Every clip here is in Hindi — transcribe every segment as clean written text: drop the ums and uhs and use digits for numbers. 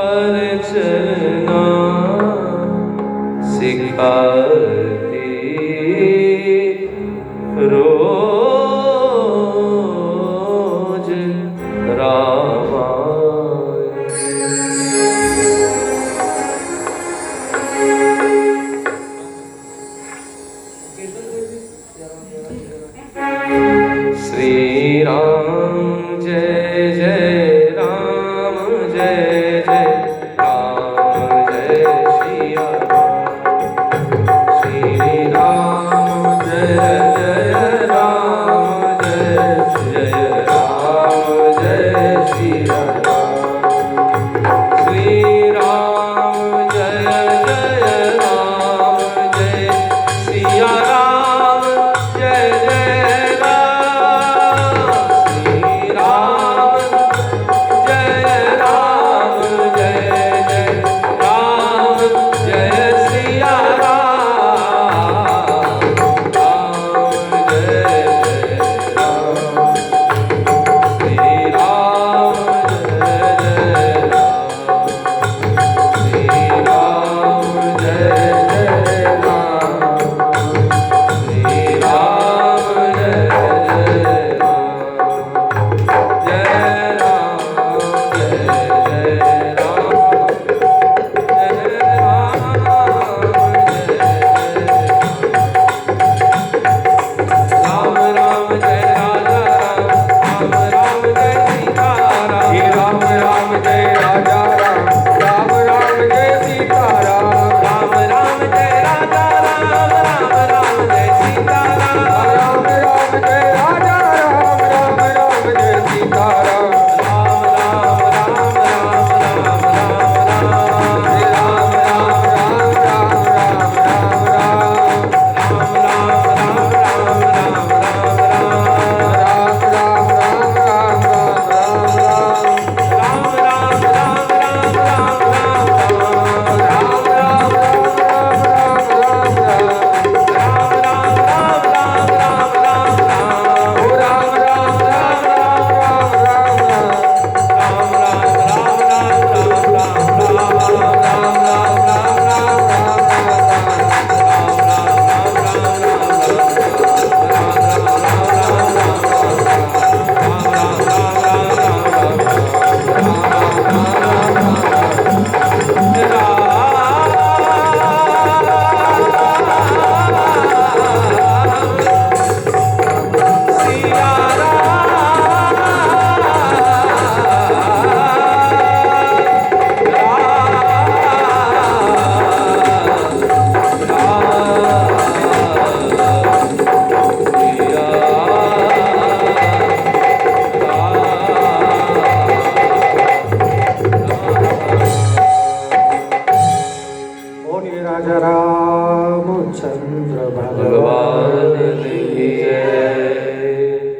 पर चलना सिखाती रोज रामायण। श्री राम जय जय राम जय जय राम जय सिया राम। श्री राम जय जय राम जय जय राम जय सिया राम। श्री राम जय जय राम जय सिया राम जय जय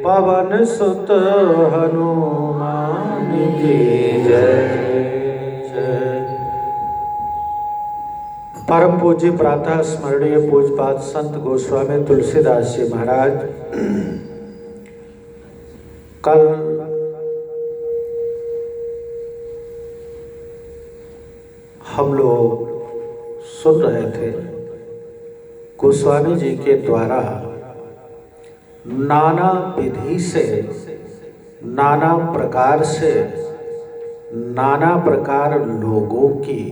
पवन सुत हनुमान की जय जय। परम पूज्य प्रातः स्मरणीय पूज्यपाद संत गोस्वामी तुलसीदास जी महाराज कल हम लोग सुन रहे थे गोस्वामी जी के द्वारा नाना विधि से, नाना प्रकार से, नाना प्रकार लोगों की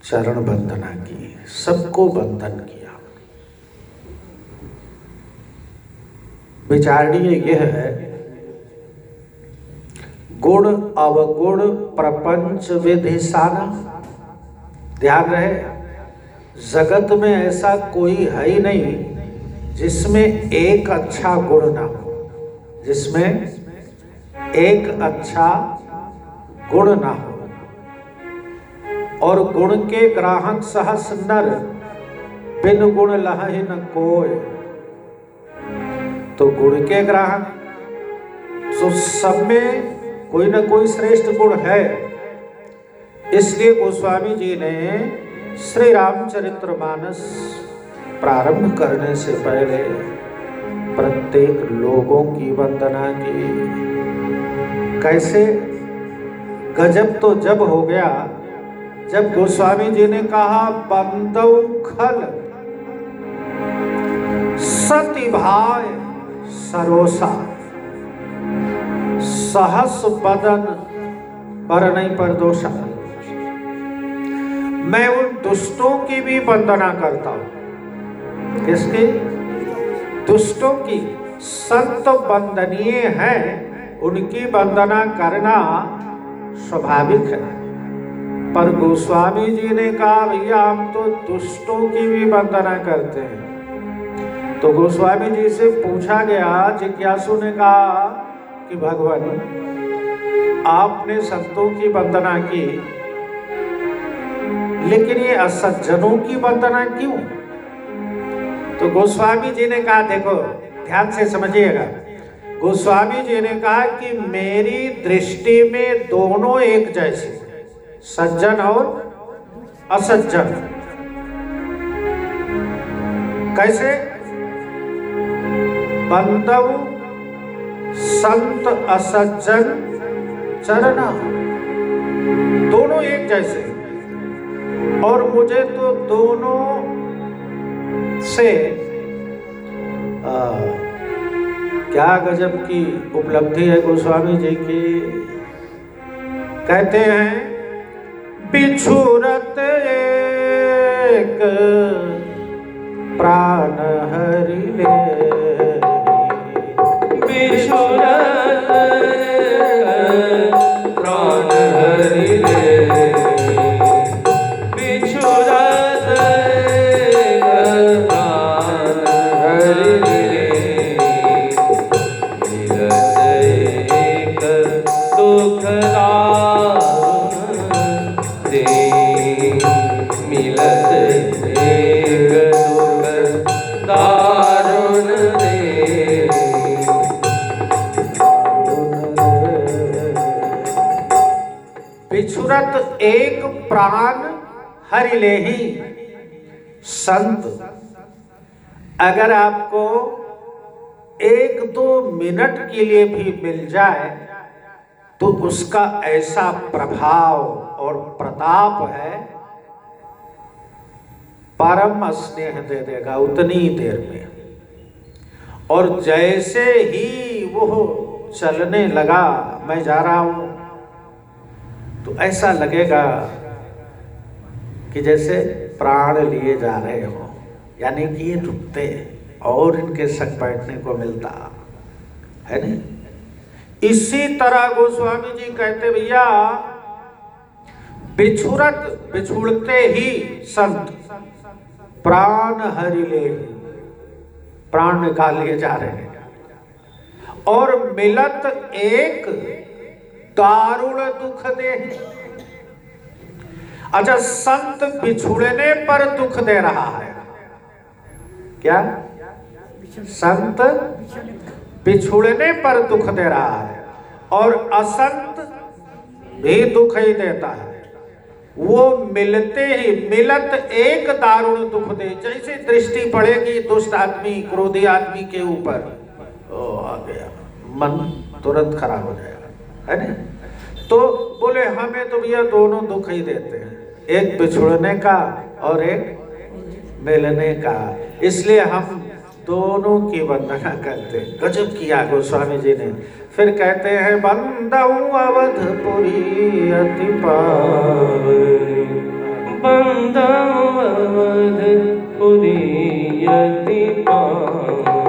चरण वंदना की, सबको वंदन किया। विचारणीय यह है, गुण अवगुण प्रपंच विधिसाना। ध्यान रहे, जगत में ऐसा कोई है ही नहीं जिसमें एक अच्छा गुण ना हो, जिसमें एक अच्छा गुण ना हो। और गुण के ग्राहक सहस नर, बिन गुण लहहि न कोय। तो गुण के ग्राहक, तो सब में कोई ना कोई श्रेष्ठ गुण है। इसलिए गोस्वामी जी ने श्री रामचरितमानस प्रारंभ करने से पहले प्रत्येक लोगों की वंदना की। कैसे? गजब तो जब हो गया जब गोस्वामी जी ने कहा बंदौ खल सती भाय सरोसा सहस बदन पर नहीं पर दोषा। मैं उन दुष्टों की भी वंदना करता हूं। किसकी? दुष्टों की। संत वंदनीय हैं, उनकी वंदना करना स्वाभाविक है। पर गोस्वामी जी ने कहा भैया हम तो दुष्टों की भी वंदना करते हैं। तो गोस्वामी जी से पूछा गया, जिज्ञासु ने कहा कि भगवान आपने संतों की वंदना की, लेकिन ये असज्जनों की वंदना क्यों? तो गोस्वामी जी ने कहा, देखो ध्यान से समझिएगा, गोस्वामी जी ने कहा कि मेरी दृष्टि में दोनों एक जैसे, सज्जन और असज्जन। कैसे? बंदव संत असज्जन चरना, दोनों एक जैसे। और मुझे तो दोनों से क्या गजब की उपलब्धि है गोस्वामी जी की। कहते हैं बिछुरत एक प्राण हरि ले, बिछुरत प्राण हरि ले, बिछुरत प्राण हरि ले, मिलत एक दुख दारुण दे, मिलत एक दुख दारुण दे। बिछुरत एक प्राण हरि लेहि। संत अगर आपको एक दो मिनट के लिए भी मिल जाए तो उसका ऐसा प्रभाव और प्रताप है, परम स्नेह दे देगा उतनी ही देर में। और जैसे ही वो चलने लगा, मैं जा रहा हूं, तो ऐसा लगेगा कि जैसे प्राण लिए जा रहे हो, यानी कि ये रुकते और इनके संग बैठने को मिलता है नहीं। इसी तरह गोस्वामी जी कहते भैया बिछुड़ते ही संत प्राण हरि ले, प्राण निकाल लिए जा रहे हैं। और मिलत एक दारुण दुख दे। अच्छा, संत बिछुड़ने पर दुख दे रहा है क्या? संत बिछुड़ने पर दुख दे रहा है, और असंत भी दुख ही देता है। वो मिलते ही, मिलत एक दारुण दुख दे। जैसे दृष्टि पड़ेगी दुष्ट आदमी, क्रोधी आदमी के ऊपर, ओ आ गया, मन तुरंत खराब हो जाएगा, है ना? तो बोले हमें तो भैया दोनों दुख ही देते हैं, एक बिछुड़ने का और एक मिलने का, इसलिए हम दोनों की वंदना करते। गजब किया गोस्वामी जी ने। फिर कहते हैं बंदऊ अवधपुरी अति पावनी, बंदऊ अवधपुरी अति पावनी,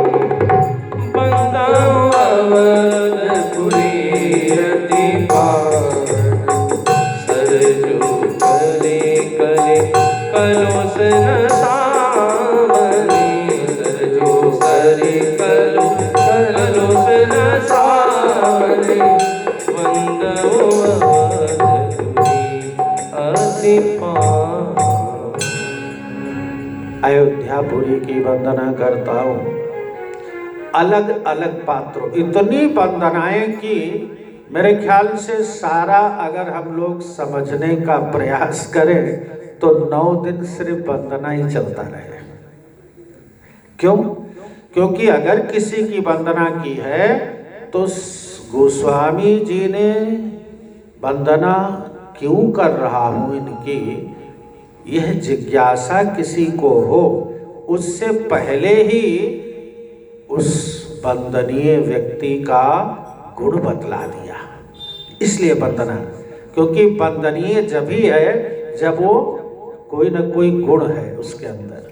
बंदऊ अवधपुरी अति पावनी, सरजू करे करे कलोस न सावनी, सरजू करे कलोस न सावनी, बंदऊ अवधपुरी अति पावनी। अयोध्यापुरी की वंदना करता हूँ। अलग अलग पात्रों, इतनी वंदनाएं की मेरे ख्याल से सारा अगर हम लोग समझने का प्रयास करें तो 9 दिन सिर्फ वंदना ही चलता रहे। क्यों? क्योंकि अगर किसी की वंदना की है तो गोस्वामी जी ने वंदना क्यों कर रहा हूँ इनकी, यह जिज्ञासा किसी को हो उससे पहले ही उस वंदनीय व्यक्ति का गुण बतला दिया। इसलिए वंदना, क्योंकि वंदनीय जब ही है जब वो कोई न कोई गुण है उसके अंदर।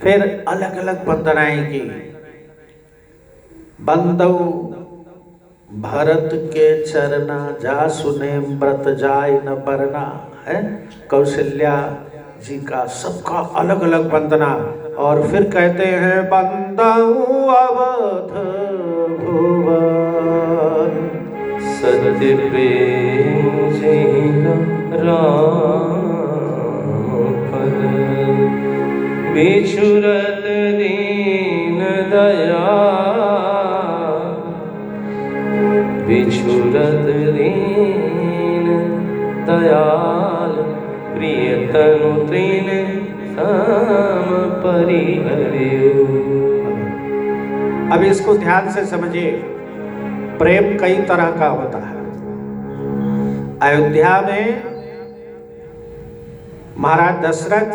फिर अलग अलग वंदनाएं की। बंदौ भरत के चरना, जा सुने व्रत जाय न बरना, है कौशल्या जी का सबका अलग अलग वंदना। और फिर कहते हैं बंदौ अवध भुवन, सत्य प्रेम जिनका राम पद, बिछुरत दीन दयाल, बिछुरत दीन दयाल, प्रिय तनु तृण सम परिहर्यो। अब इसको ध्यान से समझिए। प्रेम कई तरह का होता है। अयोध्या में महाराज दशरथ,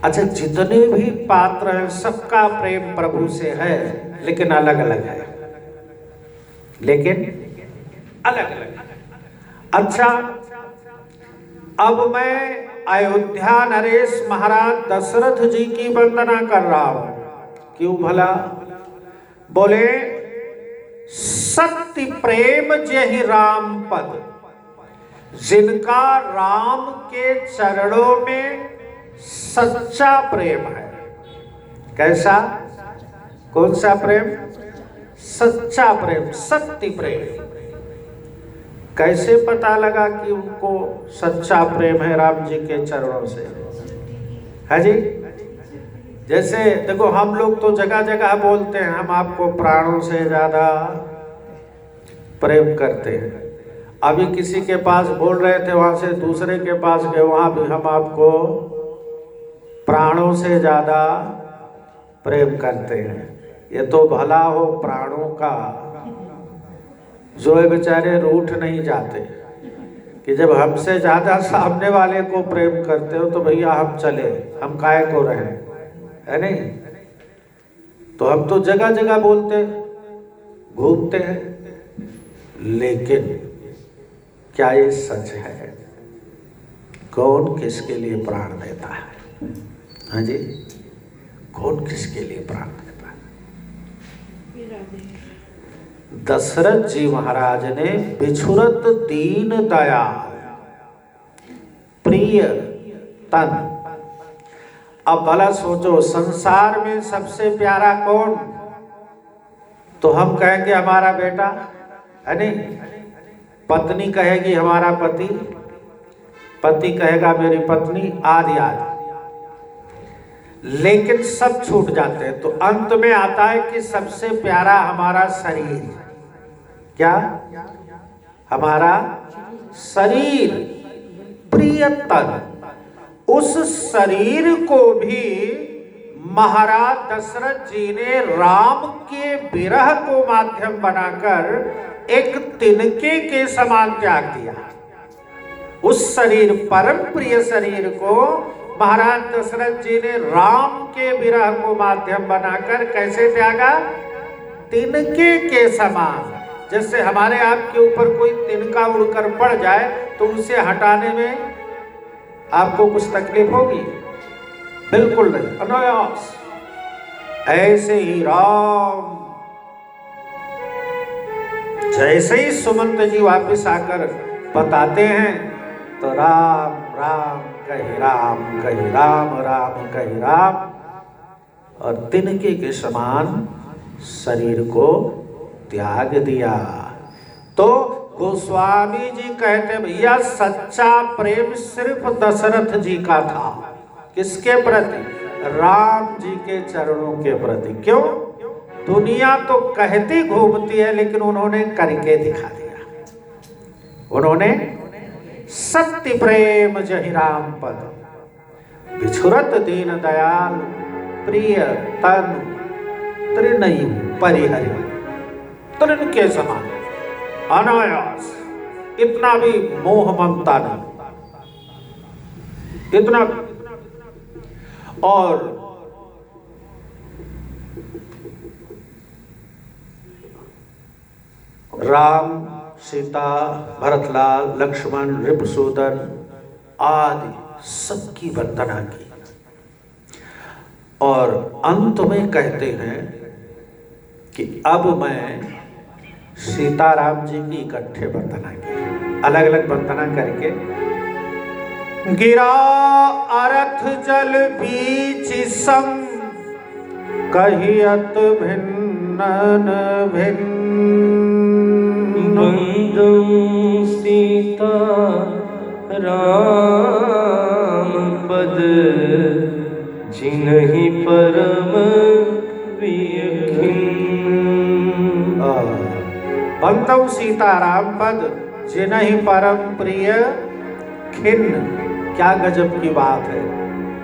अच्छा जितने भी पात्र हैं सबका प्रेम प्रभु से है, लेकिन अलग अलग है, लेकिन अलग अलग। अच्छा, अब मैं अयोध्या नरेश महाराज दशरथ जी की वंदना कर रहा हूं। क्यों भला? बोले सत्य प्रेम जहि राम पद, जिनका राम के चरणों में सच्चा प्रेम है। कैसा? कौन सा प्रेम? सच्चा प्रेम, सत्य प्रेम। कैसे पता लगा कि उनको सच्चा प्रेम है राम जी के चरणों से? है जी? जैसे देखो, हम लोग तो जगह जगह बोलते हैं हम आपको प्राणों से ज्यादा प्रेम करते हैं। अभी किसी के पास बोल रहे थे, वहां से दूसरे के पास गए, वहां भी हम आपको प्राणों से ज्यादा प्रेम करते हैं। ये तो भला हो प्राणों का, जो है बेचारे रूठ नहीं जाते कि जब हमसे ज्यादा सामने वाले को प्रेम करते हो तो भैया हम चले, हम काहे को रहे, है नहीं? तो हम तो जगह जगह बोलते घूमते हैं, लेकिन क्या ये सच है? कौन किसके लिए प्राण देता है? हाँ जी, कौन किसके लिए प्राण देता है? दशरथ जी महाराज ने बिछुरत दीन दयाल प्रिय तन। अब भला सोचो, संसार में सबसे प्यारा कौन? तो हम कहेंगे हमारा बेटा, है नहीं? पत्नी कहेगी हमारा पति, पति कहेगा मेरी पत्नी, आदि आदि। लेकिन सब छूट जाते हैं तो अंत में आता है कि सबसे प्यारा हमारा शरीर। क्या? हमारा शरीर, प्रिय तन। उस शरीर को भी महाराज दशरथ जी ने राम के विरह को माध्यम बनाकर एक तिनके के समान त्याग दिया। उस शरीर, परम प्रिय शरीर को महाराज दशरथ जी ने राम के विरह को माध्यम बनाकर कैसे त्यागा? तिनके के समान। जैसे हमारे आपके ऊपर कोई तिनका उड़कर पड़ जाए तो उसे हटाने में आपको कुछ तकलीफ होगी? बिल्कुल नहीं, अनायास। ऐसे ही राम, जैसे ही सुमंत जी वापस आकर बताते हैं तो राम राम कही राम, कही राम, राम कही राम, और तिनके के समान शरीर को त्याग दिया। तो गोस्वामी जी कहते भैया सच्चा प्रेम सिर्फ दशरथ जी का था। किसके प्रति? राम जी के चरणों के प्रति। क्यों? दुनिया तो कहती घूमती है, लेकिन उन्होंने करके दिखा दिया। उन्होंने सत्य प्रेम जहि राम पद, बिछुरत दीन दयाल, प्रिय तन तृण परिहरि, तृण के समान अनायास। इतना भी मोह ममता नहीं, इतना। और राम, सीता, भरतलाल, लक्ष्मण, रिपुसूदन आदि सबकी वंदना की और अंत में कहते हैं कि अब मैं सीताराम जी की इकट्ठे वंदना की, अलग अलग वंदना करके। गिरा अरथ जल बीच सम कहियत भिन्न भिन्न, बंदो सीता राम पद जिनहि परम प्रिय खिन्न। बंदौ सीताराम पद जिनहि परम प्रिय खिन्न। क्या गजब की बात है।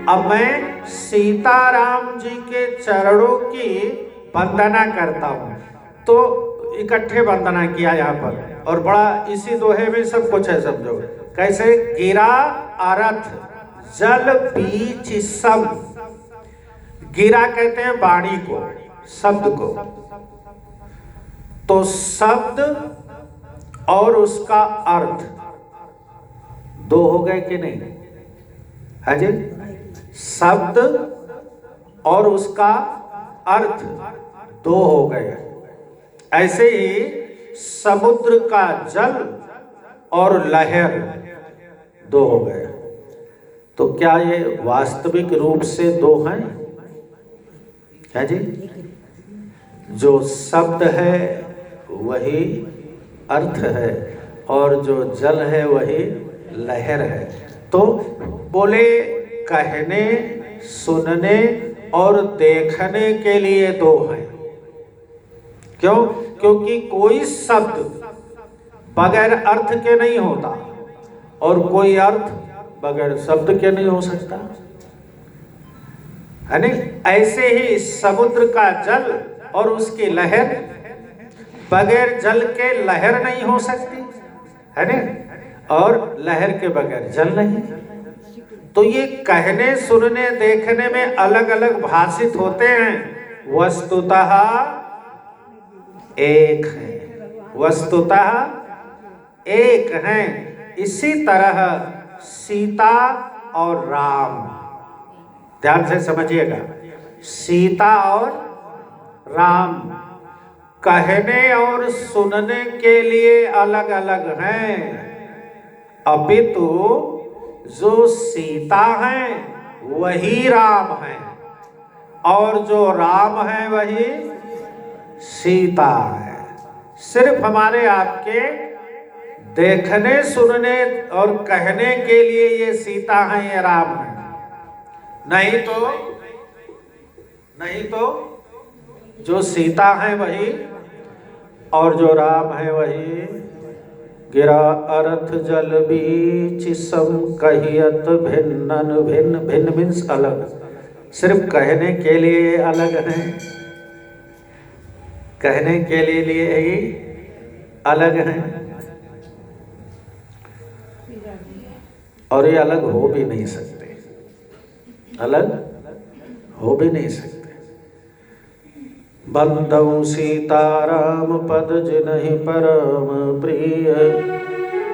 अब मैं सीताराम जी के चरणों की वंदना करता हूं। तो इकट्ठे वंदना किया यहाँ पर, और बड़ा इसी दोहे में सब कुछ है, समझो कैसे। गिरा अरथ जल बीच सम। गिरा कहते हैं वाणी को, शब्द को। तो शब्द और उसका अर्थ दो हो गए कि नहीं? है जी। शब्द और उसका अर्थ दो हो गए। ऐसे ही समुद्र का जल और लहर दो हो गए। तो क्या ये वास्तविक रूप से दो हैं? है जी। जो शब्द है वही अर्थ है और जो जल है वही लहर है। तो बोले कहने, सुनने और देखने के लिए दो हैं। क्यों? क्योंकि कोई शब्द बगैर अर्थ के नहीं होता और कोई अर्थ बगैर शब्द के नहीं हो सकता, है नहीं? ऐसे ही समुद्र का जल और उसकी लहर, बगैर जल के लहर नहीं हो सकती, है ना? और लहर के बगैर जल नहीं। तो ये कहने, सुनने, देखने में अलग अलग भाषित होते हैं, वस्तुतः एक है, वस्तुतः एक है। इसी तरह सीता और राम, ध्यान से समझिएगा, सीता और राम कहने और सुनने के लिए अलग अलग हैं, अपितु जो सीता है वही राम है और जो राम है वही सीता है। सिर्फ हमारे आपके देखने, सुनने और कहने के लिए ये सीता है, ये राम है। नहीं तो जो सीता है वही और जो राम है वही। गिरा अरथ जल बीच सम कहियत भिन्न भिन्न। भिन्न मीन्स अलग, सिर्फ कहने के लिए अलग है, कहने के लिए ही अलग है और ये अलग हो भी नहीं सकते, अलग हो भी नहीं सकते। बंदौ सीताराम पद जिनहि परम प्रिय।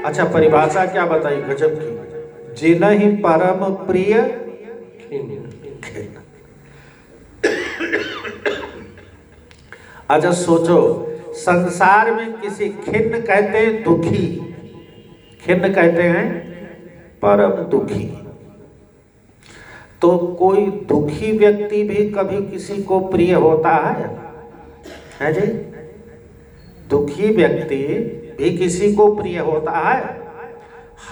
अच्छा, परिभाषा क्या बताई गजब की। जिनहि परम प्रिय अच्छा सोचो, संसार में किसी खिन्न कहते हैं दुखी, खिन्न कहते हैं परम दुखी। तो कोई दुखी व्यक्ति भी कभी किसी को प्रिय होता है जी? दुखी व्यक्ति भी किसी को प्रिय होता है।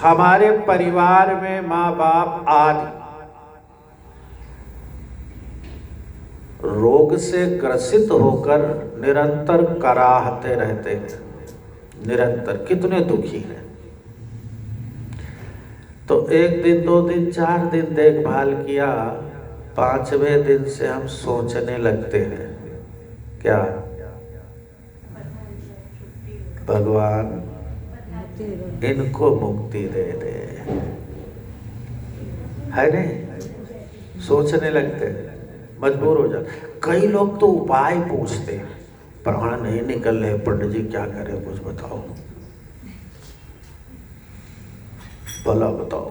हमारे परिवार में माँ बाप आदि रोग से ग्रसित होकर निरंतर कराहते रहते हैं, निरंतर, कितने दुखी हैं। तो एक दिन, 2 दिन, 4 दिन देखभाल किया, 5वें दिन से हम सोचने लगते हैं क्या भगवान इनको मुक्ति दे दे, है नहीं? सोचने लगते, मजबूर हो जाते। कई लोग तो उपाय पूछते, प्राण नहीं निकल रहे, पंडित जी क्या करें, कुछ बताओ, भला बताओ।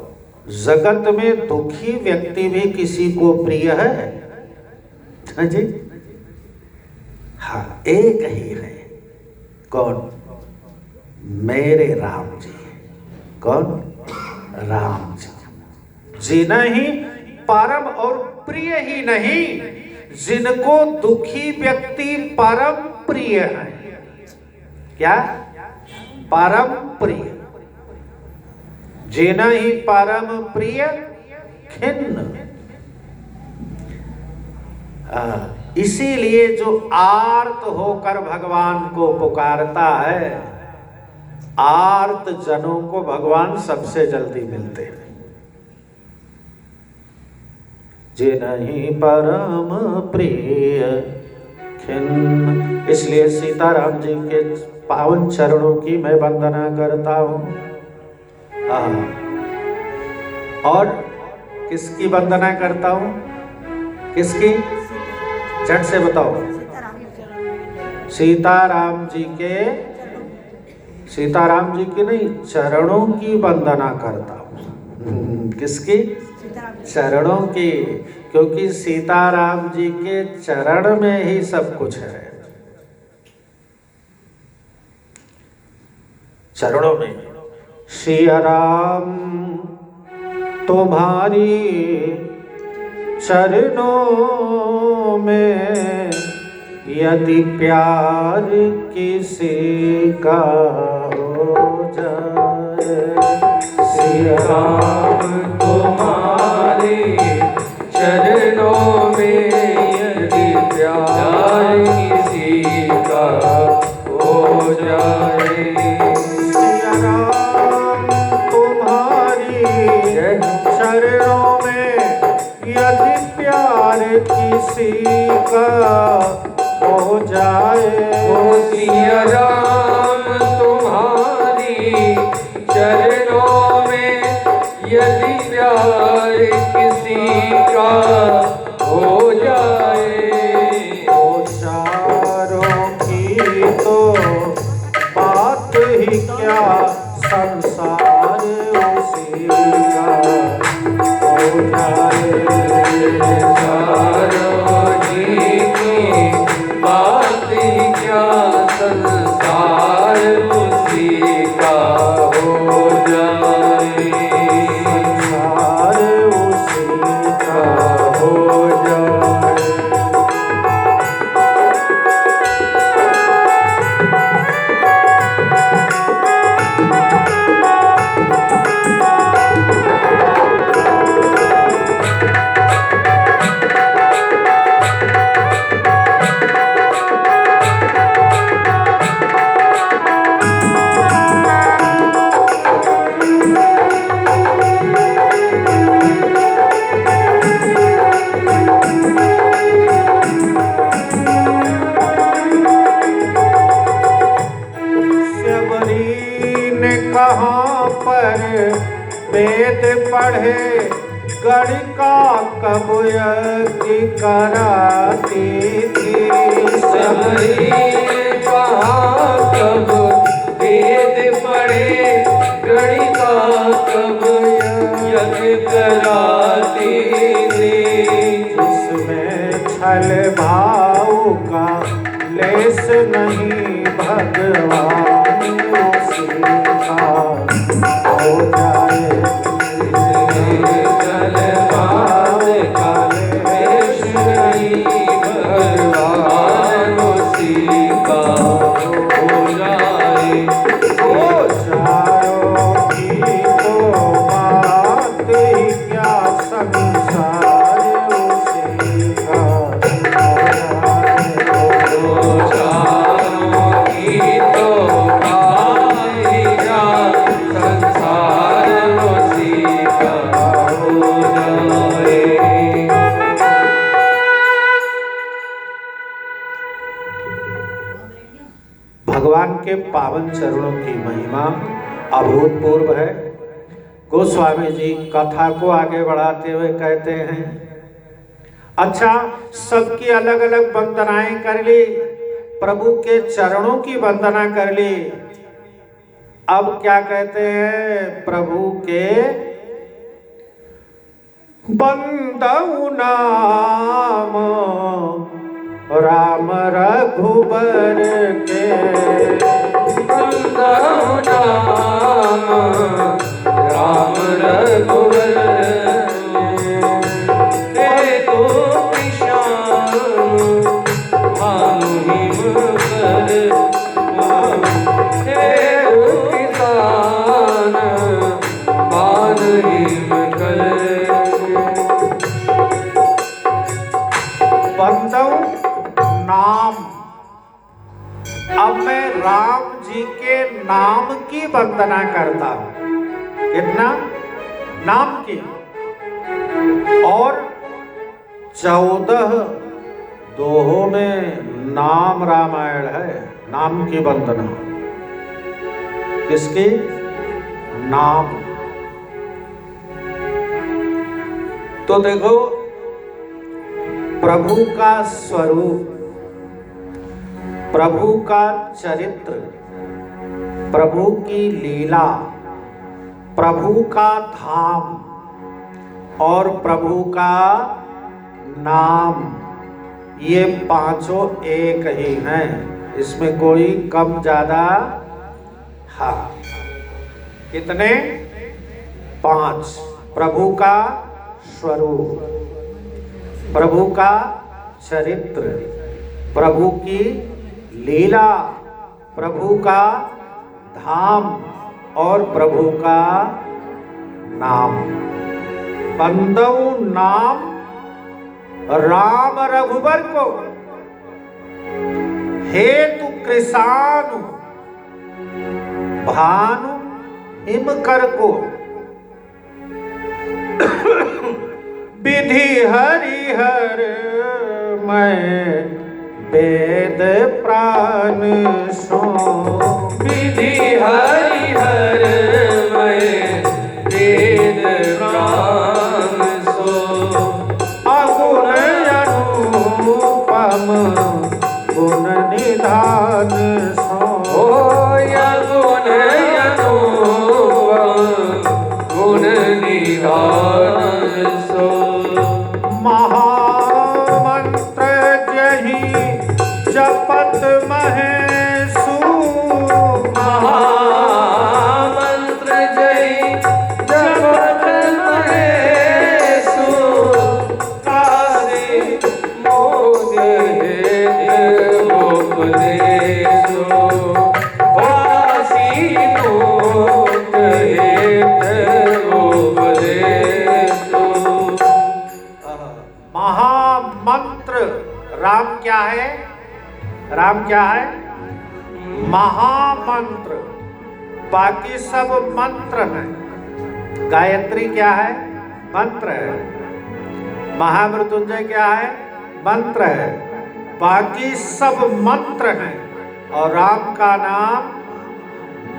जगत में दुखी व्यक्ति भी किसी को प्रिय है जी? हाँ, एक ही है। कौन? मेरे राम जी। कौन? राम जी। जिन्हें ही परम और प्रिय ही नहीं, जिनको दुखी व्यक्ति परम प्रिय है। क्या? परम प्रिय। जिन्हें ही परम प्रिय खिन्न। इसीलिए जो आर्त होकर भगवान को पुकारता है, आर्त जनों को भगवान सबसे जल्दी मिलते हैं। जिन्हीं परम प्रिय खिन्न। इसलिए सीताराम जी के पावन चरणों की मैं वंदना करता हूँ। और किसकी वंदना करता हूँ? किसकी? झट से बताओ। सीताराम जी के, सीताराम जी की नहीं, चरणों की वंदना करता हूँ। किसकी? चरणों की। क्योंकि सीताराम जी के चरण में ही सब कुछ है। चरणों में। सिया राम तुम्हारी चरणों में यदि प्यार किसी का हो जाए। सिया राम तुम्हारे चरणों में यदि प्यार किसी का हो जाए। सिया राम तुम्हारी चरणों में यदि प्यार किसी का हो जाए। ओ सिया राम तुम्हारी चरणों में यदि प्यार किसी का हो जाए। ओ चारों की तो बात ही क्या, संसार उसी का हो जाए। चारों जी की बात ही क्या, संसार उसी का हो जाए। संसार उसी का हो जाए। कहाँ पर वेद पढ़े, गणिका कब यज्ञ कराती थी। सबरी कहाँ कब वेद पढ़े, गणिका कब यज्ञ कराती थी। जिसमें छल भाव का लेस नहीं, भगवान उसी का हो जाए। छल भाव का लेस नहीं, भगवान उसी का हो जाए। ओ चारों की तो बात ही क्या, संसार उसी का हो जाए। चारों की तो आएगा, संसार उसी का हो जाए। भगवान के पावन चरणों की महिमा अभूतपूर्व है। गोस्वामी जी कथा को आगे बढ़ाते हुए कहते हैं, अच्छा सबकी अलग अलग वंदनाएं कर ली, प्रभु के चरणों की वंदना कर ली, अब क्या कहते हैं, प्रभु के बंदऊ नाम राम रघुबर के, बंदऊ नाम राम रघुबर के, तो किसान भानु हिम कर, हे किसान भानु हिम कर। बंदऊ नाम, अब मैं राम जी के नाम की वंदना करता हूं। कितना? नाम की। और 14 दोहों में नाम रामायण है, नाम की वंदना। किसकी? नाम। तो देखो प्रभु का स्वरूप, प्रभु का चरित्र, प्रभु की लीला, प्रभु का धाम और प्रभु का नाम, ये पांचों एक ही हैं, इसमें कोई कम ज्यादा। हाँ, कितने? 5। प्रभु का स्वरूप, प्रभु का चरित्र, प्रभु की लीला, प्रभु का धाम और प्रभु का नाम। बंदऊ नाम राम रघुबर को, हेतु कृषानु भानु हिमकर को, विधि हरिहर मैं वेद प्राण सो, विधि हरिहर मैं वेद प्राण सो, अगुण अनुपम गुण निधान सो, गुण अनुपम गुण निधान सो, महामंत्र जहि जपत महेशु, महामंत्र जय जपत महेशु, काशी मोद उपदेशु, काशी मोद उपदेशु। महामंत्र। राम क्या है? राम क्या है? महामंत्र। बाकी सब मंत्र हैं। गायत्री क्या है? मंत्र है। महामृत्युंजय क्या है? मंत्र है। बाकी सब मंत्र हैं और राम का नाम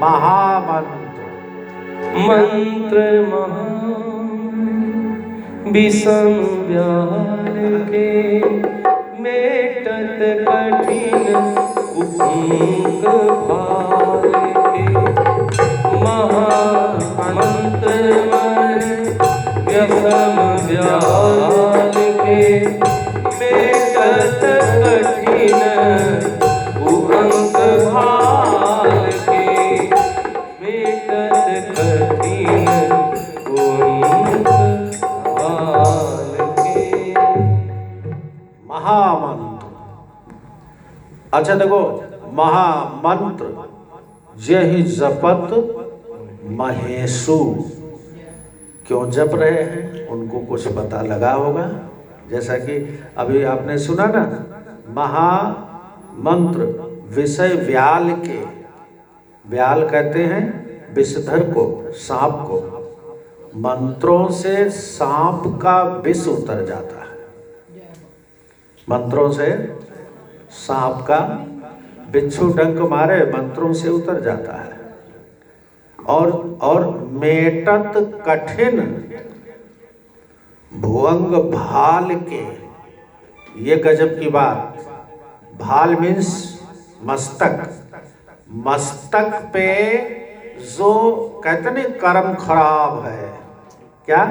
महामंत्र। मंत्र विषम व्याल के, मेटत कठिन उपंग भाल के, महामंत्र विषम व्याल के, मेटत कठिन उपंग भाल के, मेटत कठिन उपंग भाल के। महामंत्र। अच्छा देखो, महामंत्र यही जपत महेशु, क्यों जप रहे हैं उनको कुछ पता लगा होगा। जैसा कि अभी आपने सुना ना, महामंत्र विषय व्याल के, व्याल कहते हैं विषधर को, सांप को। मंत्रों से सांप का विष उतर जाता है, मंत्रों से सांप का बिच्छू डंक मारे मंत्रों से उतर जाता है। और मेटत कठिन भुवंग भाल के, ये गजब की बात। भाल मीन्स मस्तक, मस्तक पे जो कहते नहीं कर्म खराब है, क्या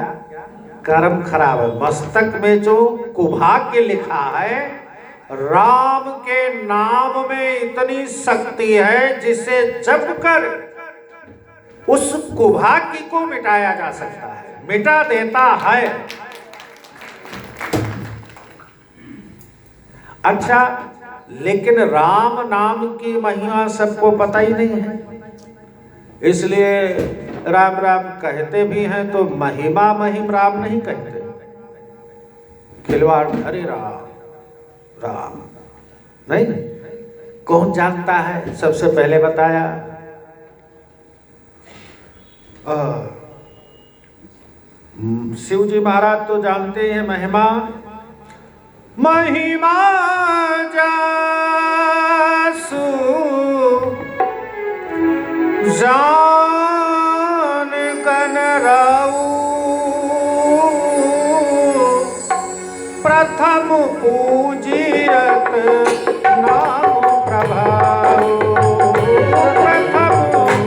कर्म खराब है, मस्तक में जो कुभाग्य लिखा है, राम के नाम में इतनी शक्ति है जिसे जप कर उस कुभाग्य को मिटाया जा सकता है, मिटा देता है। अच्छा, लेकिन राम नाम की महिमा सबको पता ही नहीं है, इसलिए राम राम कहते भी हैं तो महिमा महिम राम नहीं कहते, खिलवाड़, हरे राम राम नहीं। कौन जानता है? सबसे पहले बताया शिव जी महाराज तो जानते हैं महिमा, महिमा जासु जान कन राऊ, प्रथम पूजियत नाम प्रभाव, प्रथम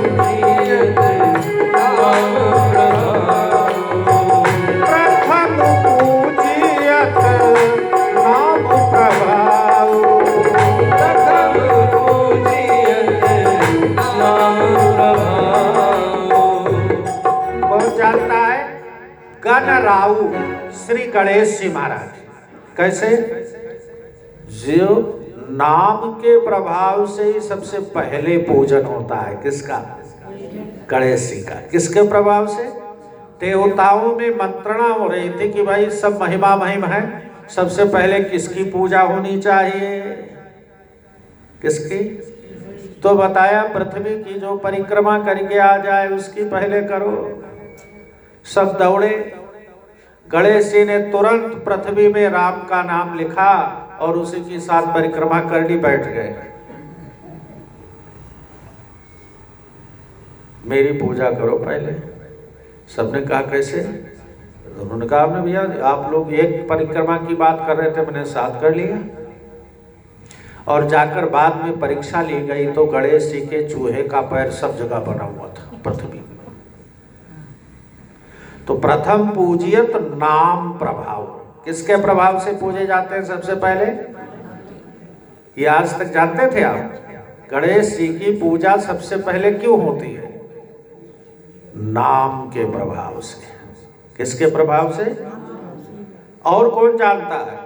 पूजियत नाम प्रभाव, प्रथम पूजियत नाम प्रभाव, प्रथम पूजियत नाम प्रभाव। कौन जानता है? गणराऊ श्री गणेश जी महाराज। कैसे? जो नाम के प्रभाव से ही सबसे पहले पूजन होता है, किसका? गणेश जी का। किसके प्रभाव से? देवताओं में मंत्रणा हो रही थी कि भाई सब महिमा महिम है, सबसे पहले किसकी पूजा होनी चाहिए? किसकी? तो बताया पृथ्वी की जो परिक्रमा करके आ जाए उसकी पहले करो। सब दौड़े, गणेश जी ने तुरंत पृथ्वी में राम का नाम लिखा और उसी के साथ परिक्रमा करनी बैठ गए। मेरी पूजा करो पहले। सबने कहा कैसे? उन्होंने कहा आपने भैया आप लोग एक परिक्रमा की बात कर रहे थे, मैंने साथ कर लिया। और जाकर बाद में परीक्षा ली गई तो गणेश जी के चूहे का पैर सब जगह बना हुआ था पृथ्वी में। तो प्रथम पूजियत नाम प्रभाव, किसके प्रभाव से पूजे जाते हैं सबसे पहले? ये आज तक जानते थे आप? गणेश जी की पूजा सबसे पहले क्यों होती है? नाम के प्रभाव से। किसके प्रभाव से? और कौन जानता है?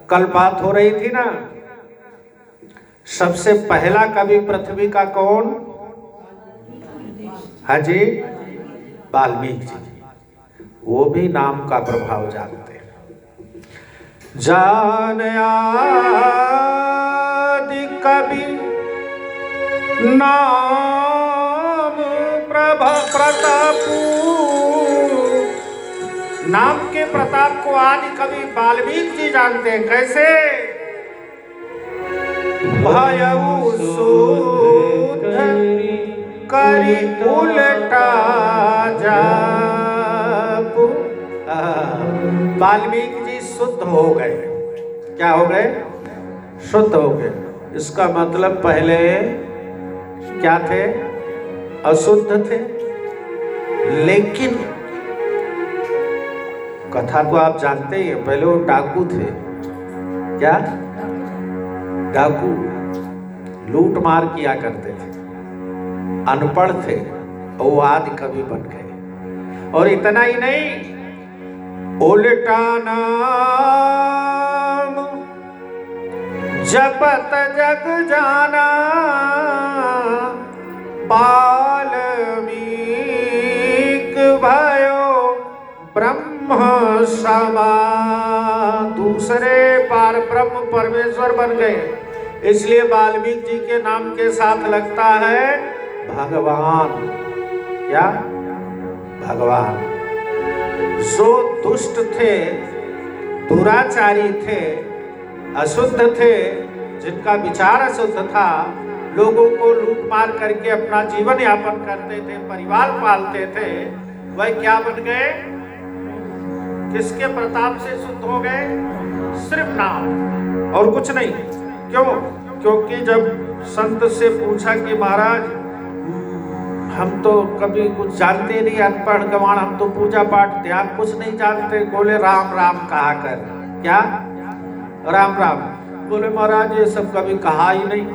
कल बात हो रही थी ना, सबसे पहला कवि पृथ्वी का कौन? हाँ जी, वाल्मीकि जी। वो भी नाम का प्रभाव जानते हैं। जान आदि कवि नाम प्रतापू, नाम के प्रताप को आदि कवि वाल्मीकि जी जानते हैं। कैसे? भयउ सूद करी उल्टा जापू। वाल्मीकि जी शुद्ध हो गए। क्या हो गए? शुद्ध हो गए। इसका मतलब पहले क्या थे? अशुद्ध थे। लेकिन कथा तो आप जानते ही हैं, पहले वो डाकू थे। क्या? डाकू लूट मार किया करते थे, अनपढ़ थे, और वो आदि कवि बन गए। और इतना ही नहीं, उल्टा नाम जपत जग जाना, वाल्मीक भयो ब्रह्म समा। दूसरे पार ब्रह्म परमेश्वर बन गए। इसलिए वाल्मीकि जी के नाम के साथ लगता है भगवान। क्या? भगवान। जो दुष्ट थे, दुराचारी थे, अशुद्ध थे, जिनका विचार अशुद्ध था, लोगों को लूट मार करके अपना जीवन यापन करते थे, परिवार पालते थे, वह क्या बन गए? किसके प्रताप से शुद्ध हो गए? सिर्फ नाम और कुछ नहीं। क्यों? क्योंकि जब संत से पूछा कि महाराज हम तो कभी कुछ जानते नहीं, अनपढ़ गंवार, हम तो पूजा पाठ ध्यान कुछ नहीं जानते। बोले राम राम कहा कर। क्या? राम राम। बोले महाराज ये सब कभी कहा ही नहीं,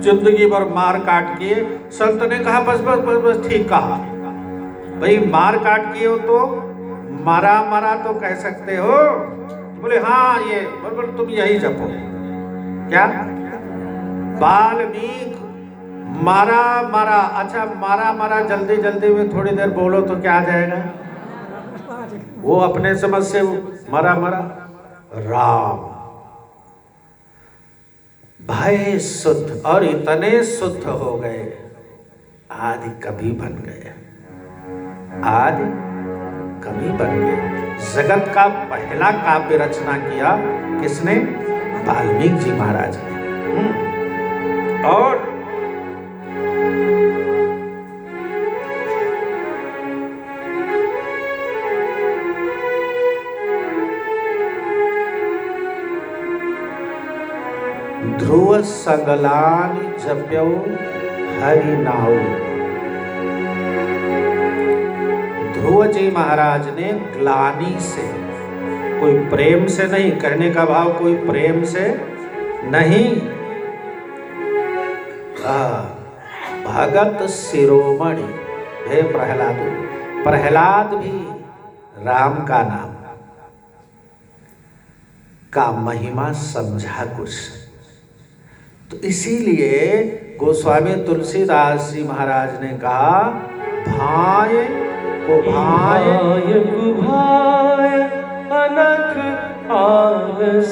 जिंदगी भर मार काट किए। संत ने कहा बस बस बस बस ठीक कहा। भाई मार काट किए हो तो मरा मरा तो कह सकते हो। बोले हाँ ये बोले तुम यही जपो। क्या? वाल्मीकि मारा मारा। अच्छा मारा मारा जल्दी जल्दी में थोड़ी देर बोलो तो क्या आ जाएगा? वो अपने समझ से मरा मरा। राम भय शुद्ध, और इतने शुद्ध हो गए आदि कवि बन गए। आदि कवि बन गए। जगत का पहला काव्य रचना किया किसने? वाल्मीकि जी महाराज ने। और ध्रुव सगलानि जप्यो हरि नाउ। ध्रुव जी महाराज ने ग्लानि से, कोई प्रेम से नहीं, कहने का भाव कोई प्रेम से नहीं, भगत शिरोमणि हे प्रहलाद, प्रहलाद भी राम का नाम का महिमा समझा कुछ। तो इसीलिए गोस्वामी तुलसीदास जी महाराज ने कहा भाय को भाय भाय अनख आलस